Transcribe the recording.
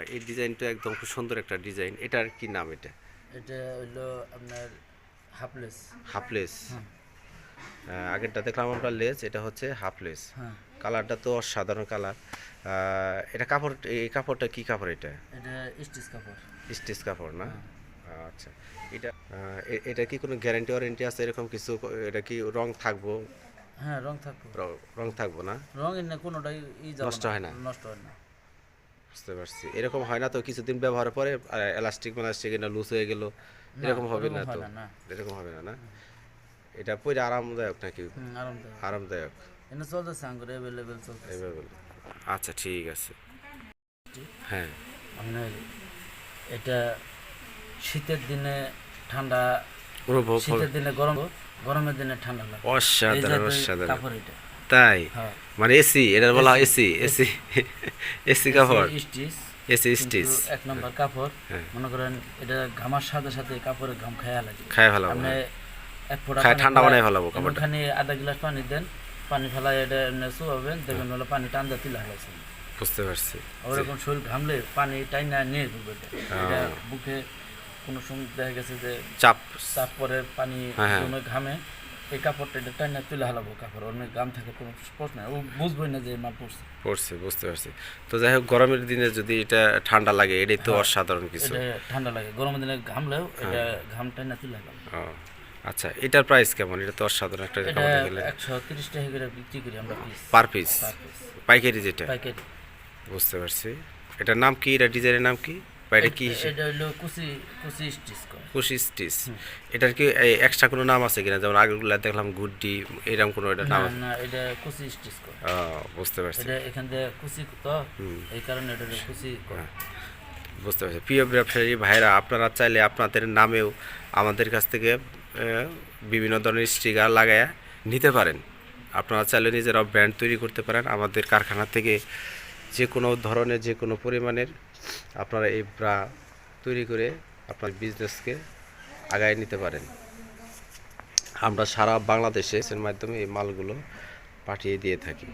মাশাআল্লাহ, এই ডিজাইনটা একদম খুব সুন্দর একটা ডিজাইন। এটার কি নাম এটা? এটা হলো আপনার হাফলেস। হাফলেস। হ্যাঁ আগেরটা দেখলাম আমরা লেস, এটা হচ্ছে হাফলেস। হ্যাঁ। কালারটা তো অসাধারণ কালার। এটা কাপড়, এই কাপড়টা কি কাপড় এটা? এটা স্টিচ কাপড়। স্টিচ কাপড় না? হ্যাঁ আচ্ছা। এটা এটা কি কোনো গ্যারান্টি ওয়ারেন্টি আছে এরকম কিছু? এটা কি রং থাকবো? হ্যাঁ, রং থাকবো। রং থাকবো না? রং এনে কোনোটাই যাবে নষ্ট না, হয় না? নষ্ট হয় না। বুঝতে পারছি। এরকম হয় না তো কিছুদিন ব্যবহারের পরে এলাস্টিক মেলাস্টিক এটা লুজ হয়ে গেল, না, এরকম হবে ওরকম না হয় তো? না, না। এরকম হবে না না? এটা পরে আরামদায়ক নাকি? আরামদায়ক। আরামদায়ক। এনে চলতেছে, আঙ্গুর অ্যাভেলেবেল চলতেছে। এইভাবে। আচ্ছা ঠিক আছে। হ্যাঁ। আপনার এটা শীতের দিনে ঠান্ডা, অনুভব শীতের দিনে গরম, গরমের দিনে ঠান্ডা লাগে। এই অসাধারণ জাতীয় অসাধারণ। কাপড় এটা। তাই? হ্যাঁ, মানে এসি, এটা বলা হয় এসি এসি এসি কাপড়। স্টিচ। এসি কিন্তু স্টিচ। এক নম্বর কাপড়, হ্যাঁ। মনে করেন এটা ঘামার সাথে সাথে কাপড়ের ঘাম খায়া লাগে। খায় ভালো। আপনি এক ফোঁটা খায় পানি ঠান্ডা ফেলায়, বানায় ফেলাবো কাপড়টা। এমনখানি আধা গ্লাস পানি দেন, পানি ফেলায় এটা এমনি চুবাবেন, দেখবেন হলো পানি টান দিয়ে তুলে হালাইছেন। বুঝতে পারছি। ওরকম শরীর ঘামলে পানি টাইনা নিয়ে ঘুরবে। এটা হ্যাঁ। বুকে কোনো সময় দেখা গেছে যে চাপ। চাপ পরে পানি হ্যাঁ, হ্যাঁ। জমে ঘামে, এই কাপড়টা এটা টাইনা তুলে হালাবো। কাপড় অনেক ঘাম থাকে, কোনো প্রশ্ন নাই, ও বুঝবই না যে মাল পড়ছে। পড়ছে, বুঝতে পারছি। তো যাই হোক, গরমের দিনে যদি এটা ঠান্ডা লাগে, এটাই তো হ্যাঁ, অসাধারণ কিছু। এটা ঠান্ডা লাগে, গরমের দিনে ঘামলেও এটা ঘাম টাইনা তুলে হালাবো। ও আচ্ছা, এটার প্রাইস কেমন? এটা তো অসাধারণ একটা এটা কাপড় দেখলে। 130 টাকা করে বিক্রি করি আমরা piece. Per piece? Per piece পাইকারি যেটা? পাইকারি। বুঝতে পারছি। এটার নাম কি? এটা ডিজাইনের নাম কি? বা এটা কি? এটা হলো কুচি, কুচি স্টিচ করে। কুশি স্টিচ। এটার কি এক্সট্রা কোনো নাম আছে কিনা? যেমন আগেরগুলো দেখলাম গুড্ডি, এরকম কোনো এটা না নাম আছে? না, এটা কুচি স্টিচ করে। বুঝতে পারছি। এটা এখান থেকে কুচি তো, এই কারণে এটা কুচি করে। বুঝতে পারছি। প্রিয় ব্যবসায়ী ভাইরা, আপনারা চাইলে আপনাদের নামেও আমাদের কাছ থেকে বিভিন্ন ধরনের স্টিকার লাগায়া নিতে পারেন। আপনারা চাইলে নিজেরাও ব্র্যান্ড তৈরি করতে পারেন। আমাদের কারখানা থেকে যে কোনো ধরনের, যে কোনো পরিমাণের আপনারা এই ব্রা তৈরি করে আপনার বিজনেসকে আগায় নিতে পারেন। আমরা সারা বাংলাদেশে এর মাধ্যমে এই মালগুলো পাঠিয়ে দিয়ে থাকি।